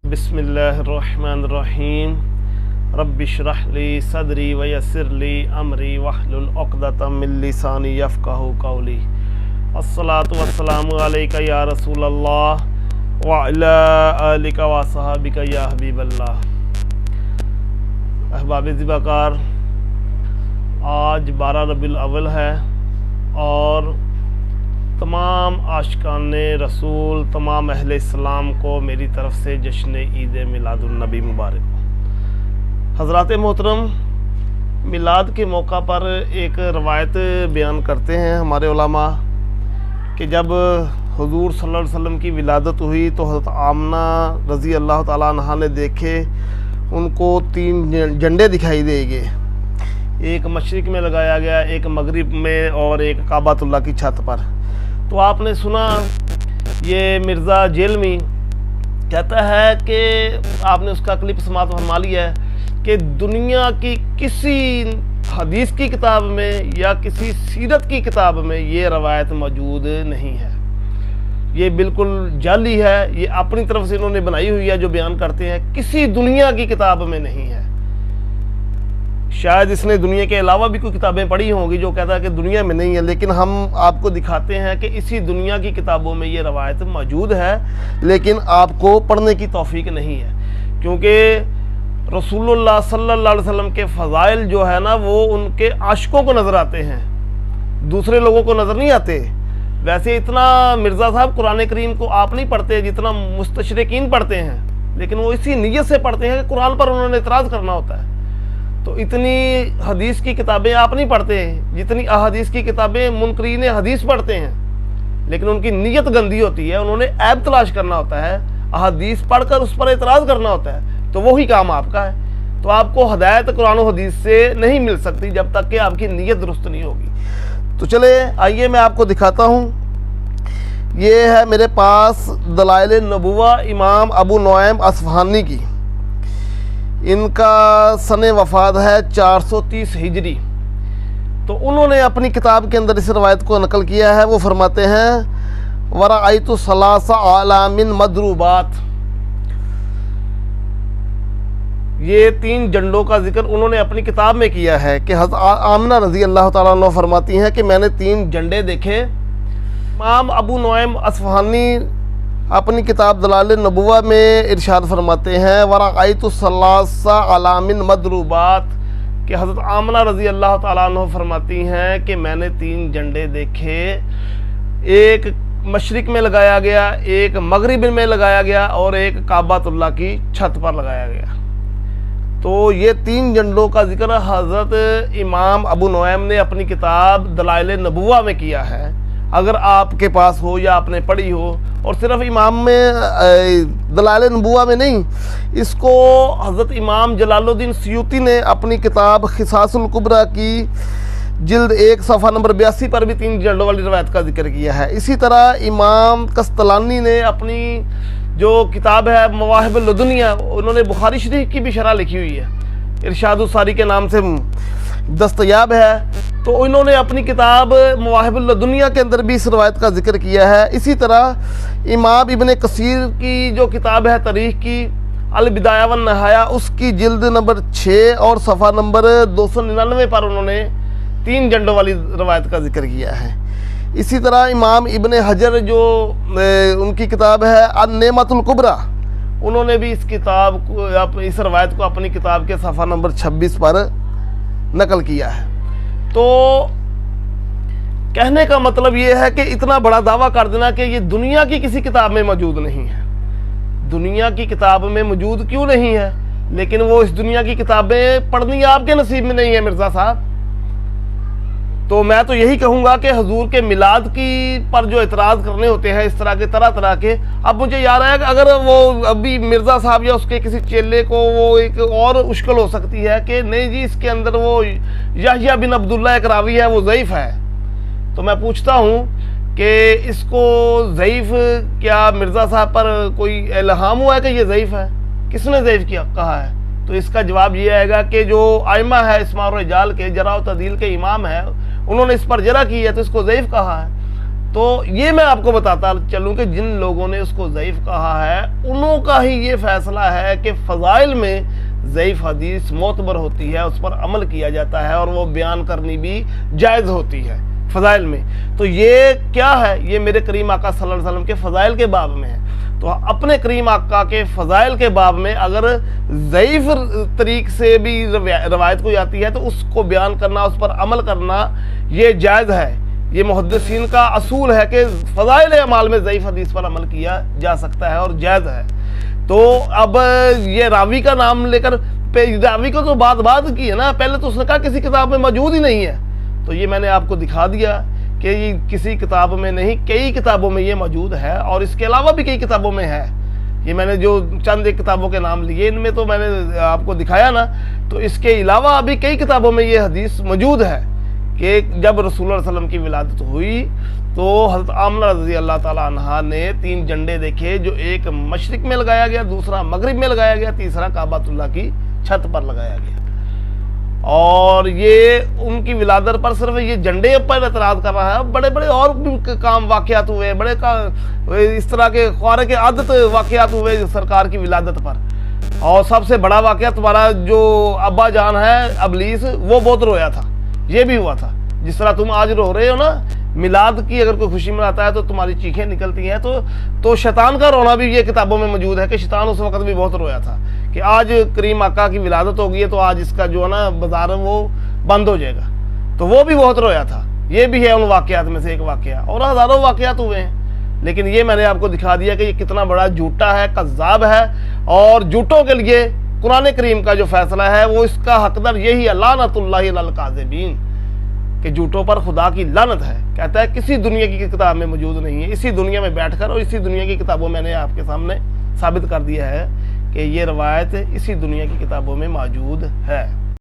बिस्मिल्लाहिर्रहमानिर्रहीम रब्बि इश्रह ली सदरी वयस्सिर ली अमरी वहलुल उक़दतम मिन लिसानी यफ़क़हू क़ौली। अस्सलातु वस्सलामु अलैका या रसूलल्लाह व अला आलिका व सहाबिका या हबीबल्लाह। अहबाब ज़िबाकार, आज 12 रबीउल अव्वल है और तमाम आशिकान रसूल, तमाम अहले इस्लाम को मेरी तरफ से जश्न ईद मिलादुन नबी मुबारक हो। हज़रात मोहतरम, मिलाद के मौका पर एक रवायत बयान करते हैं हमारे उलमा कि जब हुज़ूर सल्लल्लाहु अलैहि वसल्लम की विलादत हुई तो हज़रत आमना रज़ी अल्लाह ताला अन्हा ने देखे, उनको 3 झंडे दिखाई देंगे। एक मशरिक़ में लगाया गया, एक मगरिब में और एक काबातुल्लाह की छत पर। तो आपने सुना, ये मिर्ज़ा जेलमी कहता है कि आपने उसका क्लिप समात फरमा लिया है कि दुनिया की किसी हदीस की किताब में या किसी सीरत की किताब में ये रवायत मौजूद नहीं है। ये बिल्कुल जाली है, ये अपनी तरफ से इन्होंने बनाई हुई है जो बयान करते हैं, किसी दुनिया की किताब में नहीं है। शायद इसने दुनिया के अलावा भी कोई किताबें पढ़ी होंगी जो कहता है कि दुनिया में नहीं है, लेकिन हम आपको दिखाते हैं कि इसी दुनिया की किताबों में ये रवायत मौजूद है, लेकिन आपको पढ़ने की तौफीक नहीं है, क्योंकि रसूलुल्लाह सल्लल्लाहु अलैहि वसल्लम के फ़ज़ाइल जो है ना, वो उनके आशिकों को नज़र आते हैं, दूसरे लोगों को नज़र नहीं आते। वैसे इतना मिर्ज़ा साहब कुरान करीम को आप नहीं पढ़ते जितना मुस्तशरिकीन पढ़ते हैं, लेकिन वो इसी नीयत से पढ़ते हैं कि कुरान पर उन्होंने इतराज़ करना होता है। तो इतनी हदीस की किताबें आप नहीं पढ़ते जितनी अहादीस की किताबें मुनकरीन हदीस पढ़ते हैं, लेकिन उनकी नीयत गंदी होती है, उन्होंने ऐब तलाश करना होता है, अहादीस पढ़कर उस पर एतराज़ करना होता है। तो वही काम आपका है। तो आपको हदायत कुरान और हदीस से नहीं मिल सकती जब तक कि आपकी नीयत दुरुस्त नहीं होगी। तो चले आइए मैं आपको दिखाता हूँ। ये है मेरे पास दलाइल नबुवा इमाम अबू नुआइम अस्फ़हानी की। इनका सने वफ़ात है 430 हिजरी। तो उन्होंने अपनी किताब के अंदर इस रवायत को नकल किया है। वो फरमाते हैं, वराअयतु सलासा आलामिन मदरूबात। ये 3 झंडों का जिक्र उन्होंने अपनी किताब में किया है कि हज़रत आमना रज़ी अल्लाह ताला अन्हा फरमाती हैं कि मैंने 3 झंडे देखे। इमाम अबू नुआइम अस्फ़हानी अपनी किताब दलाइल नबुवा में इरशाद फरमाते हैं, वराअयतु सलासा अलामिन मदरूबात, कि हज़रत आमना रज़ी अल्लाह ताला अन्हा फरमाती हैं कि मैंने 3 झंडे देखे, एक मशरिक़ में लगाया गया, एक मगरिब में लगाया गया और एक काबातुल्लाह की छत पर लगाया गया। तो ये 3 झंडों का जिक्र हज़रत इमाम अबू नुआइम ने अपनी किताब दलाइल नबुवा में किया है। अगर आपके पास हो या आपने पढ़ी हो, और सिर्फ इमाम में दलाइल नबुवा में नहीं, इसको हज़रत इमाम जलालुद्दीन सयूती ने अपनी किताब खिसासुल कुबरा की जिल्द 1 सफ़ा नंबर 82 पर भी 3 झंडों वाली रवायत का जिक्र किया है। इसी तरह इमाम कस्तलानी ने अपनी जो किताब है मवाहिबुल लदुनिया, उन्होंने बुखारी शरीफ की भी शरह लिखी हुई है, इरशादुस सारी के नाम से दस्तयाब है। तो इन्होंने अपनी किताब मवाहिबुल लदुनिया के अंदर भी इस रवायत का जिक्र किया है। इसी तरह इमाम इब्न कसीर की जो किताब है तारीख़ की अल बिदाया वन नहाया, उसकी जिल्द नंबर 6 और सफ़ा नंबर 299 पर उन्होंने 3 झंडों वाली रवायत का जिक्र किया है। इसी तरह इमाम इब्न हजर जो उनकी किताब है अन-नेमतुल कुबरा, उन्होंने भी इस किताब को, इस रवायत को अपनी किताब के सफ़ा नंबर 26 पर नकल किया है। तो कहने का मतलब ये है कि इतना बड़ा दावा कर देना कि ये दुनिया की किसी किताब में मौजूद नहीं है। दुनिया की किताब में मौजूद क्यों नहीं है, लेकिन वो इस दुनिया की किताबें पढ़नी आपके नसीब में नहीं है मिर्ज़ा साहब। तो मैं तो यही कहूँगा कि हुजूर के मिलाद की पर जो एतराज़ करने होते हैं इस तरह के तरह तरह के, अब मुझे याद आया कि अगर वो अभी मिर्ज़ा साहब या उसके किसी चेले को वो एक और मुश्किल हो सकती है कि नहीं जी इसके अंदर वो याह्या बिन अब्दुल्लाह एक रावी है, वो ज़ईफ़ है। तो मैं पूछता हूँ कि इसको ज़ईफ़ क्या मिर्ज़ा साहब पर कोई इल्हाम हुआ है कि ये ज़ईफ़ है? किसने ज़ईफ़ किया कहा है? तो इसका जवाब ये आएगा कि जो आइमा है इस्मार रिजाल के, जरा व तदील के इमाम है, उन्होंने इस पर जरा की है तो इसको ज़ईफ़ कहा है। تو یہ میں آپ کو بتاتا چلوں کہ جن لوگوں نے اس کو ضعیف کہا ہے انہوں کا ہی یہ فیصلہ ہے کہ فضائل میں ضعیف حدیث معتبر ہوتی ہے، اس پر عمل کیا جاتا ہے اور وہ بیان کرنی بھی جائز ہوتی ہے فضائل میں۔ تو یہ کیا ہے؟ یہ میرے کریم آقا صلی اللہ علیہ وسلم کے فضائل کے باب میں ہے۔ تو اپنے کریم آقا کے فضائل کے باب میں اگر ضعیف طریق سے بھی روایت کوئی آتی ہے تو اس کو بیان کرنا، اس پر عمل کرنا یہ جائز ہے۔ یہ محدثین کا اصول ہے کہ فضائل اعمال میں ضعیف حدیث پر عمل کیا جا سکتا ہے اور جائز ہے۔ تو اب یہ راوی کا نام لے کر، راوی کو تو بات کی ہے نا، پہلے تو اس نے کہا کسی کتاب میں موجود ہی نہیں ہے، تو یہ میں نے آپ کو دکھا دیا کہ یہ کسی کتاب میں نہیں، کئی کتابوں میں یہ موجود ہے، اور اس کے علاوہ بھی کئی کتابوں میں ہے۔ یہ میں نے جو چند ایک کتابوں کے نام لیے ان میں تو میں نے آپ کو دکھایا نا، تو اس کے علاوہ بھی کئی کتابوں میں یہ حدیث موجود ہے کہ جب رسول اللہ علیہ وسلم کی ولادت ہوئی تو حضرت آمنہ رضی اللہ تعالیٰ عنہا نے 3 جھنڈے دیکھے، جو ایک مشرق میں لگایا گیا، دوسرا مغرب میں لگایا گیا، تیسرا کعبۃ اللہ کی چھت پر لگایا گیا۔ اور یہ ان کی ولادت پر صرف یہ جھنڈے پر اعتراض کر رہا ہے، بڑے بڑے اور بھی کام واقعات ہوئے، بڑے اس طرح کے خوارق عادت واقعات ہوئے سرکار کی ولادت پر۔ اور سب سے بڑا واقعہ تمہارا جو ابا جان ہے ابلیس، وہ بہت رویا تھا، یہ بھی ہوا تھا۔ جس طرح تم آج رو رہے ہو نا، میلاد کی اگر کوئی خوشی مناتا ہے تو تمہاری چیخیں نکلتی ہیں، تو شیطان کا رونا بھی یہ کتابوں میں موجود ہے کہ شیطان اس وقت بھی بہت رویا تھا کہ آج کریم آقا کی ولادت ہو گئی ہے تو آج اس کا جو ہے نا بازار وہ بند ہو جائے گا، تو وہ بھی بہت رویا تھا۔ یہ بھی ہے ان واقعات میں سے ایک واقعہ، اور ہزاروں واقعات ہوئے ہیں، لیکن یہ میں نے آپ کو دکھا دیا کہ یہ کتنا بڑا جھوٹا ہے، کذاب ہے، اور جھوٹوں کے لیے قرآن کریم کا جو فیصلہ ہے وہ اس کا حقدار یہی ہے، لعنت اللہ علی الکاذبین، کہ جھوٹوں پر خدا کی لعنت ہے۔ کہتا ہے کسی دنیا کی کتاب میں موجود نہیں ہے، اسی دنیا میں بیٹھ کر اور اسی دنیا کی کتابوں میں نے آپ کے سامنے ثابت کر دیا ہے کہ یہ روایت اسی دنیا کی کتابوں میں موجود ہے۔